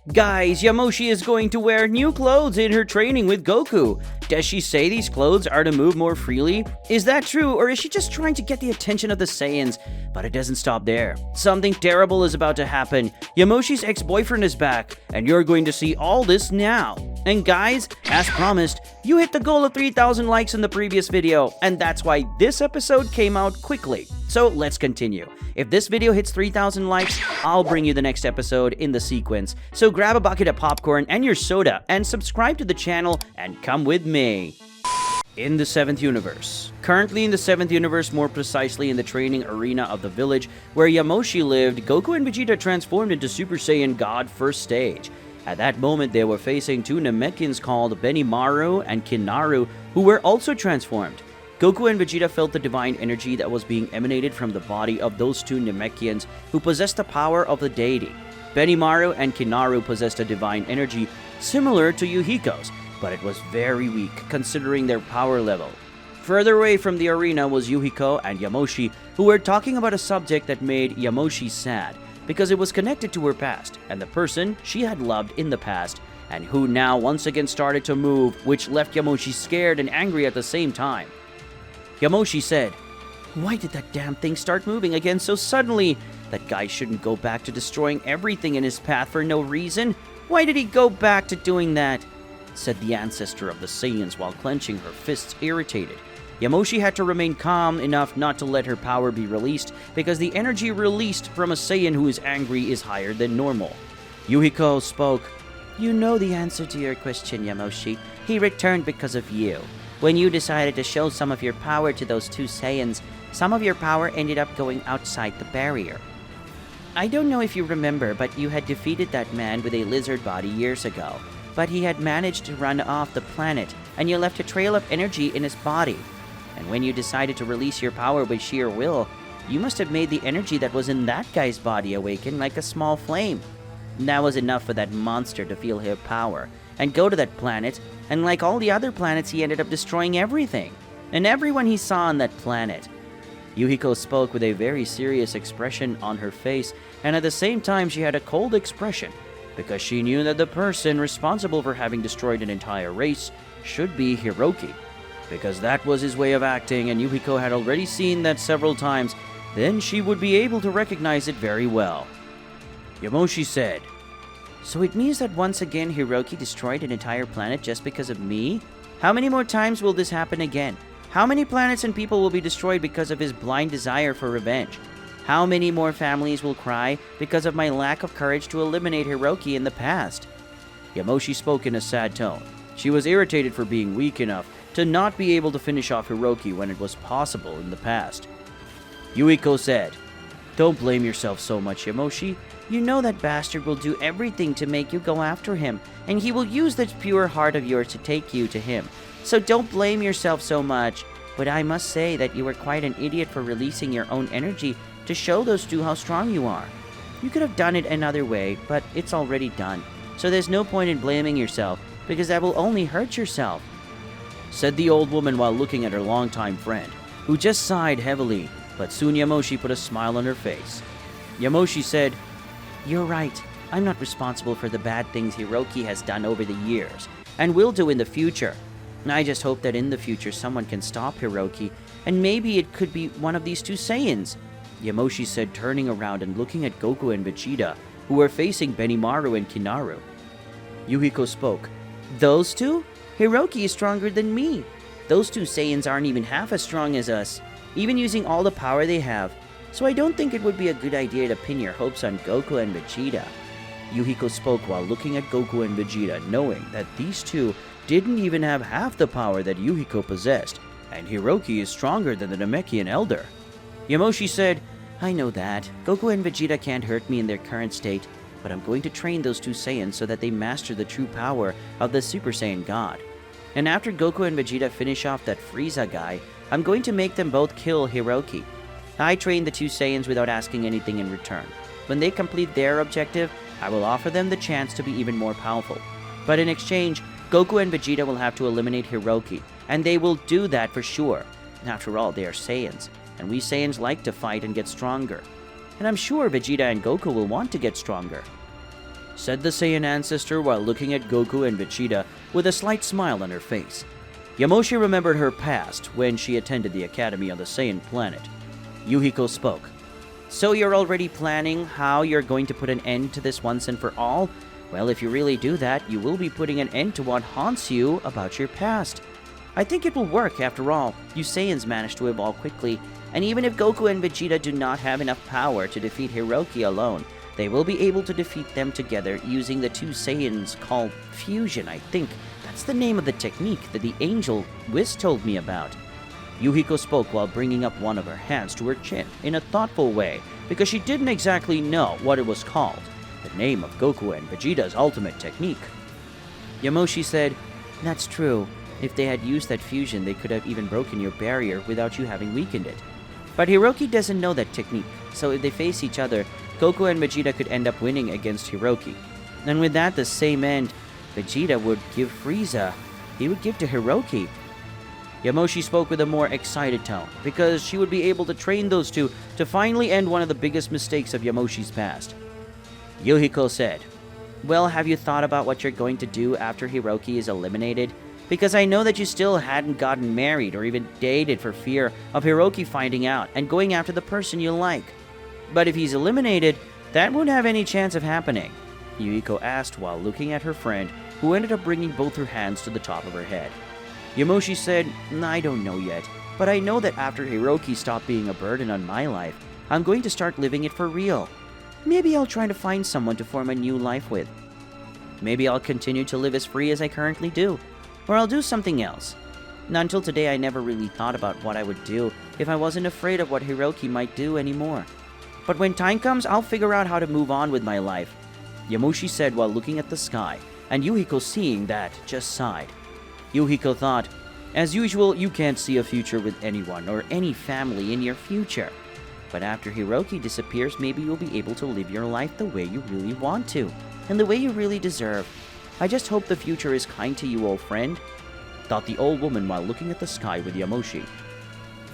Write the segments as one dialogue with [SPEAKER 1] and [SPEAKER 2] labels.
[SPEAKER 1] Guys, Yamoshi is going to wear new clothes in her training with Goku. Does she say these clothes are to move more freely? Is that true, or is she just trying to get the attention of the Saiyans? But it doesn't stop there. Something terrible is about to happen. Yamoshi's ex-boyfriend is back, and you're going to see all this now. And guys, as promised, you hit the goal of 3,000 likes in the previous video, and that's why this episode came out quickly. So let's continue. If this video hits 3,000 likes, I'll bring you the next episode in the sequence. So grab a bucket of popcorn and your soda and subscribe to the channel and come with me. In the 7th universe. Currently in the 7th universe, more precisely in the training arena of the village where Yamoshi lived, Goku and Vegeta transformed into Super Saiyan God first stage. At that moment, they were facing two Namekians called Benimaru and Kinaru, who were also transformed. Goku and Vegeta felt the divine energy that was being emanated from the body of those two Namekians who possessed the power of the deity. Benimaru and Kinaru possessed a divine energy similar to Yuhiko's, but it was very weak considering their power level. Further away from the arena was Yuhiko and Yamoshi, who were talking about a subject that made Yamoshi sad, because it was connected to her past and the person she had loved in the past, and who now once again started to move, which left Yamoshi scared and angry at the same time. Yamoshi said, "Why did that damn thing start moving again so suddenly? That guy shouldn't go back to destroying everything in his path for no reason. Why did he go back to doing that?" said the ancestor of the Saiyans while clenching her fists irritated. Yamoshi had to remain calm enough not to let her power be released, because the energy released from a Saiyan who is angry is higher than normal. Yuhiko spoke, "You know the answer to your question, Yamoshi. He returned because of you. When you decided to show some of your power to those two Saiyans, some of your power ended up going outside the barrier. I don't know if you remember, but you had defeated that man with a lizard body years ago. But he had managed to run off the planet, and you left a trail of energy in his body. And when you decided to release your power by sheer will, you must have made the energy that was in that guy's body awaken like a small flame. That was enough for that monster to feel her power and go to that planet, and like all the other planets, he ended up destroying everything and everyone he saw on that planet." Yuhiko spoke with a very serious expression on her face, and at the same time she had a cold expression, because she knew that the person responsible for having destroyed an entire race should be Hiroki, because that was his way of acting, and Yuhiko had already seen that several times. Then she would be able to recognize it very well. Yamoshi said, "So it means that once again Hiroki destroyed an entire planet just because of me? How many more times will this happen again? How many planets and people will be destroyed because of his blind desire for revenge? How many more families will cry because of my lack of courage to eliminate Hiroki in the past?" Yamoshi spoke in a sad tone. She was irritated for being weak enough to not be able to finish off Hiroki when it was possible in the past. Yuhiko said, "Don't blame yourself so much, Yamoshi. You know that bastard will do everything to make you go after him, and he will use that pure heart of yours to take you to him. So don't blame yourself so much. But I must say that you were quite an idiot for releasing your own energy to show those two how strong you are. You could have done it another way, but it's already done. So there's no point in blaming yourself, because that will only hurt yourself," said the old woman while looking at her longtime friend, who just sighed heavily, but soon Yamoshi put a smile on her face. Yamoshi said, "You're right. I'm not responsible for the bad things Hiroki has done over the years, and will do in the future. I just hope that in the future someone can stop Hiroki, and maybe it could be one of these two Saiyans," Yamoshi said, turning around and looking at Goku and Vegeta, who were facing Benimaru and Kinaru. Yuhiko spoke, "Those two? Hiroki is stronger than me. Those two Saiyans aren't even half as strong as us, even using all the power they have. So I don't think it would be a good idea to pin your hopes on Goku and Vegeta." Yuhiko spoke while looking at Goku and Vegeta, knowing that these two didn't even have half the power that Yuhiko possessed, and Hiroki is stronger than the Namekian elder. Yamoshi said, "I know that. Goku and Vegeta can't hurt me in their current state, but I'm going to train those two Saiyans so that they master the true power of the Super Saiyan God. And after Goku and Vegeta finish off that Frieza guy, I'm going to make them both kill Hiroki. I train the two Saiyans without asking anything in return. When they complete their objective, I will offer them the chance to be even more powerful. But in exchange, Goku and Vegeta will have to eliminate Hiroki, and they will do that for sure. After all, they are Saiyans, and we Saiyans like to fight and get stronger. And I'm sure Vegeta and Goku will want to get stronger." said the Saiyan ancestor while looking at Goku and Vegeta with a slight smile on her face. Yamoshi remembered her past when she attended the academy on the Saiyan planet. Yuhiko spoke. So you're already planning how you're going to put an end to this once and for all? Well, if you really do that, you will be putting an end to what haunts you about your past. I think it will work after all. You Saiyans managed to evolve quickly, and even if Goku and Vegeta do not have enough power to defeat Hiroki alone, they will be able to defeat them together using the two Saiyans called fusion, I think. That's the name of the technique that the angel Whis told me about. Yuhiko spoke while bringing up one of her hands to her chin in a thoughtful way because she didn't exactly know what it was called, the name of Goku and Vegeta's ultimate technique. Yamoshi said, "That's true. If they had used that fusion, they could have even broken your barrier without you having weakened it. But Hiroki doesn't know that technique, so if they face each other, Goku and Vegeta could end up winning against Hiroki. And with that, the same end, Vegeta would give Frieza. He would give to Hiroki." Yamoshi spoke with a more excited tone, because she would be able to train those two to finally end one of the biggest mistakes of Yamoshi's past. Yuhiko said, "Well, have you thought about what you're going to do after Hiroki is eliminated? Because I know that you still hadn't gotten married or even dated for fear of Hiroki finding out and going after the person you like. But if he's eliminated, that won't have any chance of happening," Yuhiko asked while looking at her friend, who ended up bringing both her hands to the top of her head. Yamoshi said, "I don't know yet, but I know that after Hiroki stopped being a burden on my life, I'm going to start living it for real. Maybe I'll try to find someone to form a new life with. Maybe I'll continue to live as free as I currently do, or I'll do something else. Now, until today, I never really thought about what I would do if I wasn't afraid of what Hiroki might do anymore. But when time comes, I'll figure out how to move on with my life," Yamoshi said while looking at the sky, and Yuhiko, seeing that, just sighed. Yuhiko thought, "As usual, you can't see a future with anyone or any family in your future. But after Hiroki disappears, maybe you'll be able to live your life the way you really want to, and the way you really deserve. I just hope the future is kind to you, old friend," thought the old woman while looking at the sky with Yamoshi.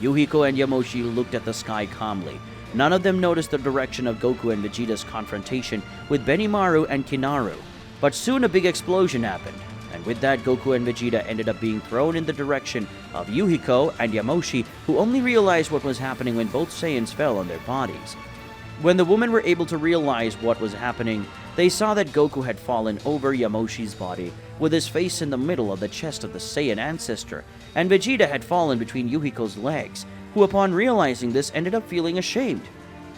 [SPEAKER 1] Yuhiko and Yamoshi looked at the sky calmly. None of them noticed the direction of Goku and Vegeta's confrontation with Benimaru and Kinaru. But soon a big explosion happened, and with that, Goku and Vegeta ended up being thrown in the direction of Yuhiko and Yamoshi, who only realized what was happening when both Saiyans fell on their bodies. When the women were able to realize what was happening, they saw that Goku had fallen over Yamoshi's body, with his face in the middle of the chest of the Saiyan ancestor, and Vegeta had fallen between Yuhiko's legs, who upon realizing this ended up feeling ashamed,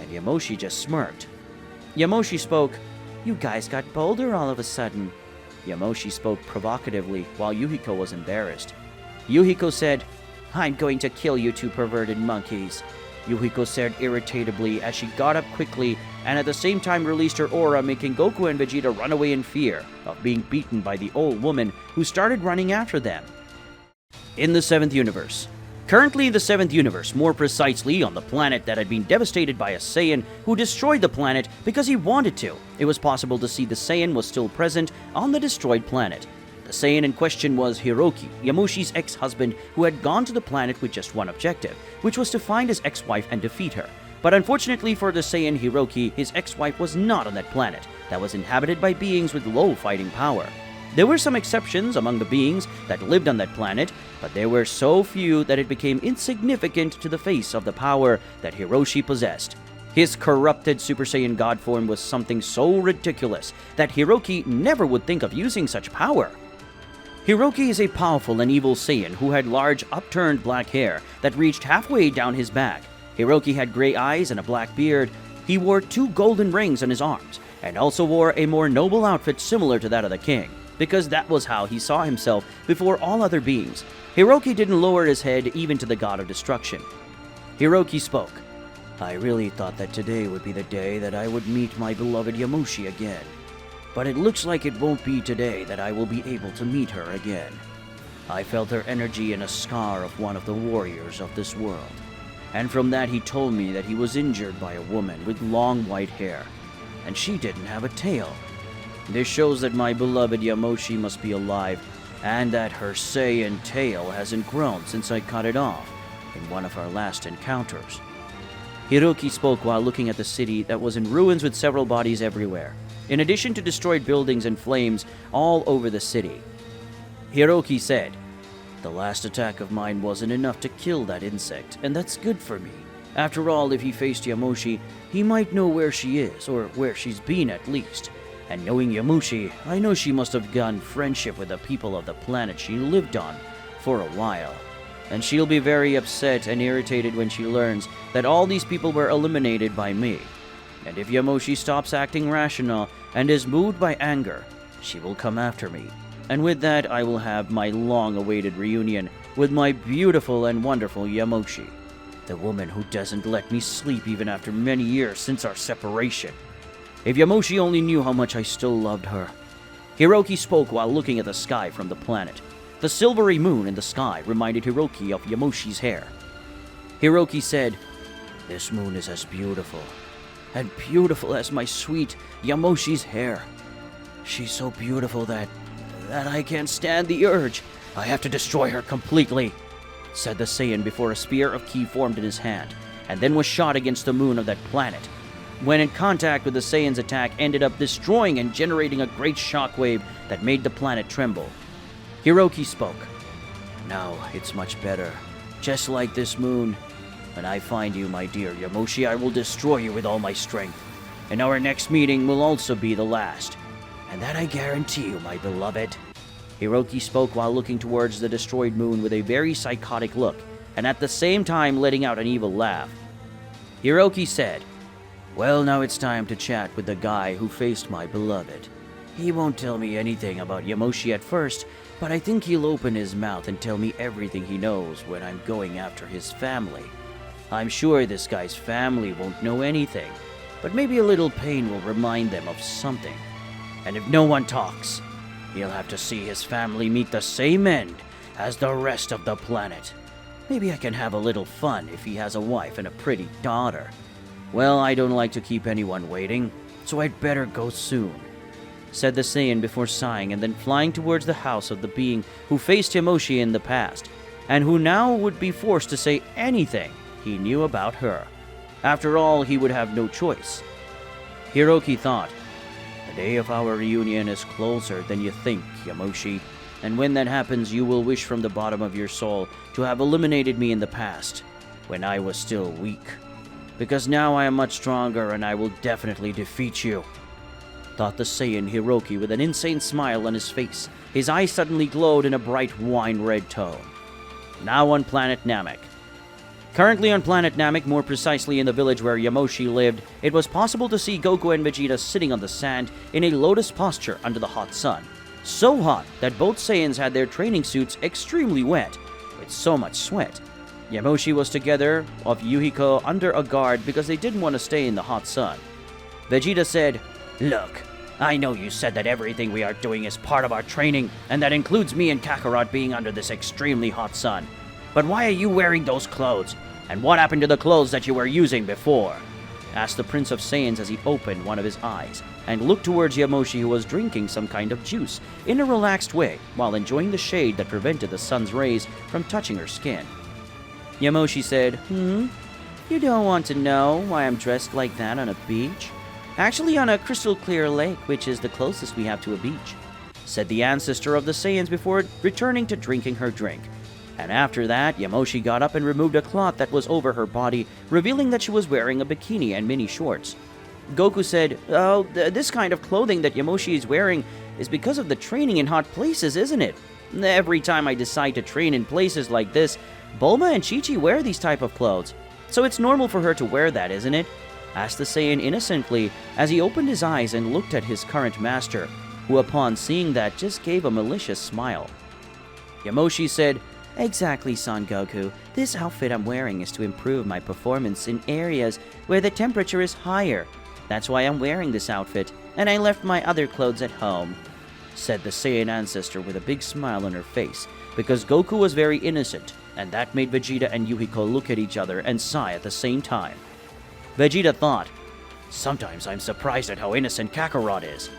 [SPEAKER 1] and Yamoshi just smirked. Yamoshi spoke, "You guys got bolder all of a sudden." Yamoshi spoke provocatively while Yuhiko was embarrassed. Yuhiko said, "I'm going to kill you two perverted monkeys," Yuhiko said irritably as she got up quickly and at the same time released her aura, making Goku and Vegeta run away in fear of being beaten by the old woman who started running after them. In the 7th universe. Currently, the 7th universe, more precisely on the planet that had been devastated by a Saiyan who destroyed the planet because he wanted to. It was possible to see the Saiyan was still present on the destroyed planet. The Saiyan in question was Hiroki, Yamoshi's ex-husband, who had gone to the planet with just one objective, which was to find his ex-wife and defeat her. But unfortunately for the Saiyan Hiroki, his ex-wife was not on that planet that was inhabited by beings with low fighting power. There were some exceptions among the beings that lived on that planet, but there were so few that it became insignificant to the face of the power that Hiroshi possessed. His corrupted Super Saiyan God form was something so ridiculous that Hiroki never would think of using such power. Hiroki is a powerful and evil Saiyan who had large upturned black hair that reached halfway down his back. Hiroki had gray eyes and a black beard. He wore 2 golden rings on his arms, and also wore a more noble outfit similar to that of the king, because that was how he saw himself before all other beings. Hiroki didn't lower his head even to the god of destruction. Hiroki spoke. "I really thought that today would be the day that I would meet my beloved Yamoshi again. But it looks like it won't be today that I will be able to meet her again. I felt her energy in a scar of one of the warriors of this world. And from that he told me that he was injured by a woman with long white hair, and she didn't have a tail. This shows that my beloved Yamoshi must be alive, and that her Saiyan tail hasn't grown since I cut it off in one of our last encounters." Hiroki spoke while looking at the city that was in ruins with several bodies everywhere. in addition to destroyed buildings and flames all over the city. Hiroki said, "The last attack of mine wasn't enough to kill that insect, and that's good for me. After all, if he faced Yamoshi, he might know where she is, or where she's been at least. And knowing Yamoshi, I know she must have gotten friendship with the people of the planet she lived on for a while. And she'll be very upset and irritated when she learns that all these people were eliminated by me. And if Yamoshi stops acting rational and is moved by anger, she will come after me. And with that, I will have my long-awaited reunion with my beautiful and wonderful Yamoshi, the woman who doesn't let me sleep even after many years since our separation. If Yamoshi only knew how much I still loved her." Hiroki spoke while looking at the sky from the planet. The silvery moon in the sky reminded Hiroki of Yamoshi's hair. Hiroki said, "This moon is as beautiful as my sweet Yamoshi's hair. She's so beautiful that I can't stand the urge. I have to destroy her completely," said the Saiyan before a spear of ki formed in his hand, and then was shot against the moon of that planet. When in contact with the Saiyan's attack, ended up destroying and generating a great shockwave that made the planet tremble. Hiroki spoke. "Now it's much better. Just like this moon. When I find you, my dear Yamoshi, I will destroy you with all my strength. And our next meeting will also be the last. And that I guarantee you, my beloved." Hiroki spoke while looking towards the destroyed moon with a very psychotic look, and at the same time letting out an evil laugh. Hiroki said, "Well, now it's time to chat with the guy who faced my beloved. He won't tell me anything about Yamoshi at first, but I think he'll open his mouth and tell me everything he knows when I'm going after his family. I'm sure this guy's family won't know anything, but maybe a little pain will remind them of something. And if no one talks, he'll have to see his family meet the same end as the rest of the planet. Maybe I can have a little fun if he has a wife and a pretty daughter. Well, I don't like to keep anyone waiting, so I'd better go soon," said the Saiyan before sighing and then flying towards the house of the being who faced Yamoshi in the past, and who now would be forced to say anything he knew about her. After all, he would have no choice. Hiroki thought, "The day of our reunion is closer than you think, Yamoshi, and when that happens, you will wish from the bottom of your soul to have eliminated me in the past, when I was still weak. Because now I am much stronger and I will definitely defeat you," thought the Saiyan Hiroki with an insane smile on his face. His eyes suddenly glowed in a bright wine-red tone. Now on planet Namek. Currently on planet Namek, more precisely in the village where Yamoshi lived, it was possible to see Goku and Vegeta sitting on the sand in a lotus posture under the hot sun. So hot that both Saiyans had their training suits extremely wet, with so much sweat. Yamoshi was together of Yuhiko under a guard because they didn't want to stay in the hot sun. Vegeta said, "Look, I know you said that everything we are doing is part of our training, and that includes me and Kakarot being under this extremely hot sun. But why are you wearing those clothes? And what happened to the clothes that you were using before?" asked the Prince of Saiyans as he opened one of his eyes and looked towards Yamoshi, who was drinking some kind of juice in a relaxed way while enjoying the shade that prevented the sun's rays from touching her skin. Yamoshi said, "You don't want to know why I'm dressed like that on a beach? Actually, on a crystal clear lake, which is the closest we have to a beach," said the ancestor of the Saiyans before returning to drinking her drink. And after that, Yamoshi got up and removed a cloth that was over her body, revealing that she was wearing a bikini and mini shorts. Goku said, "Oh, this kind of clothing that Yamoshi is wearing is because of the training in hot places, isn't it? Every time I decide to train in places like this, Bulma and Chi-Chi wear these type of clothes. So it's normal for her to wear that, isn't it?" asked the Saiyan innocently as he opened his eyes and looked at his current master, who upon seeing that just gave a malicious smile. Yamoshi said, "Exactly, Son Goku. This outfit I'm wearing is to improve my performance in areas where the temperature is higher. That's why I'm wearing this outfit, and I left my other clothes at home," said the Saiyan ancestor with a big smile on her face, because Goku was very innocent, and that made Vegeta and Yuhiko look at each other and sigh at the same time. Vegeta thought, "Sometimes I'm surprised at how innocent Kakarot is.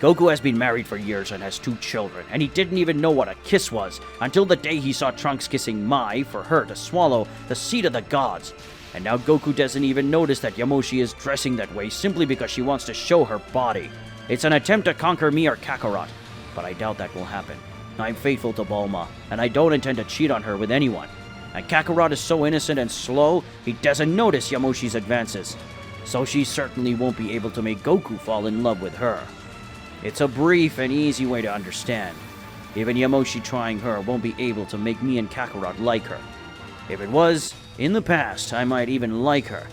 [SPEAKER 1] Goku has been married for years and has 2 children, and he didn't even know what a kiss was until the day he saw Trunks kissing Mai for her to swallow the seed of the gods. And now Goku doesn't even notice that Yamoshi is dressing that way simply because she wants to show her body. It's an attempt to conquer me or Kakarot, but I doubt that will happen. I'm faithful to Bulma, and I don't intend to cheat on her with anyone. And Kakarot is so innocent and slow, he doesn't notice Yamoshi's advances. So she certainly won't be able to make Goku fall in love with her. It's a brief and easy way to understand. Even Yamoshi trying her won't be able to make me and Kakarot like her. If it was, in the past, I might even like her.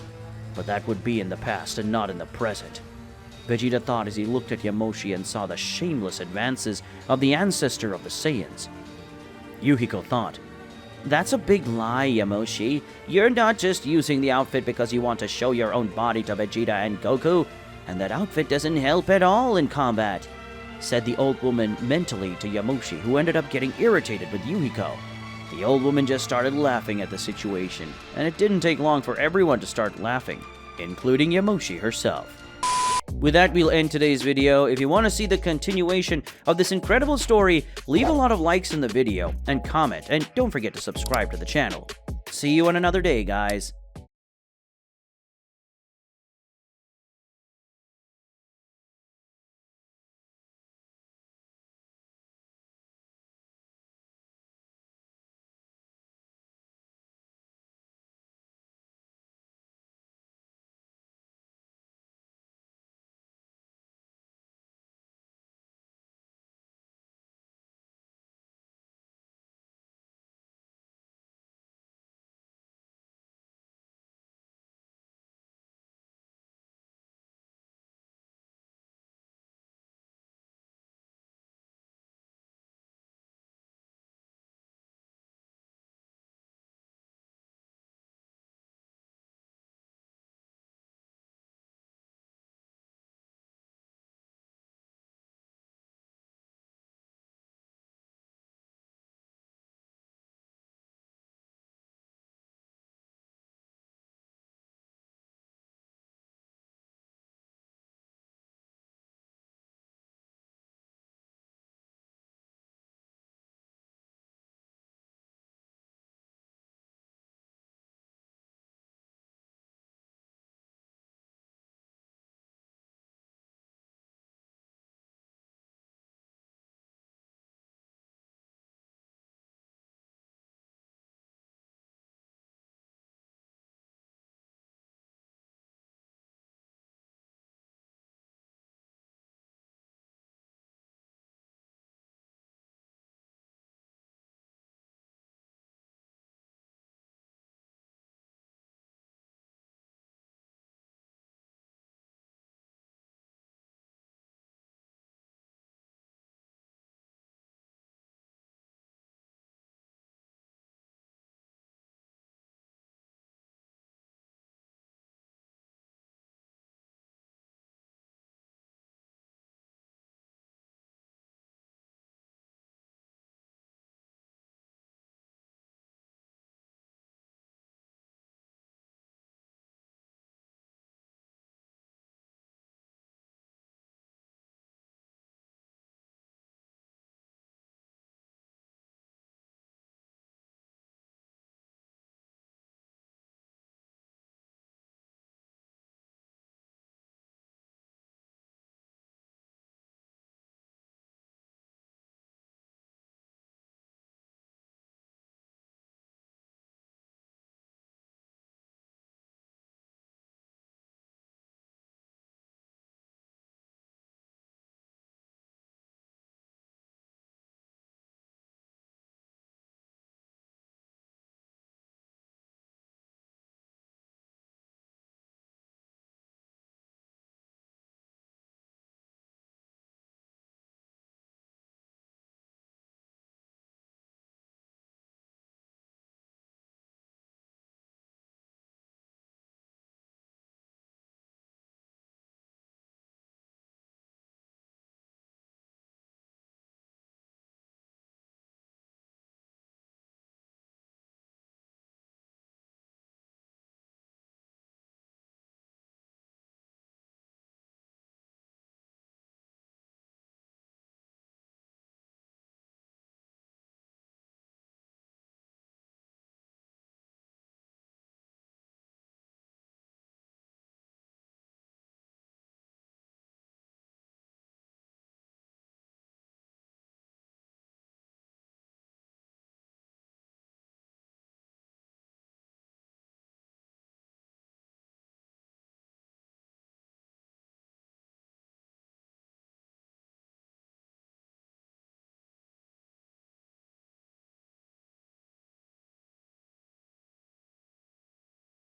[SPEAKER 1] But that would be in the past and not in the present. Vegeta thought as he looked at Yamoshi and saw the shameless advances of the ancestor of the Saiyans. Yuhiko thought, "That's a big lie, Yamoshi. You're not just using the outfit because you want to show your own body to Vegeta and Goku, and that outfit doesn't help at all in combat," said the old woman mentally to Yamoshi, who ended up getting irritated with Yuhiko. The old woman just started laughing at the situation, and it didn't take long for everyone to start laughing, including Yamoshi herself. With that, we'll end today's video. If you want to see the continuation of this incredible story, leave a lot of likes in the video and comment, and don't forget to subscribe to the channel. See you on another day, guys.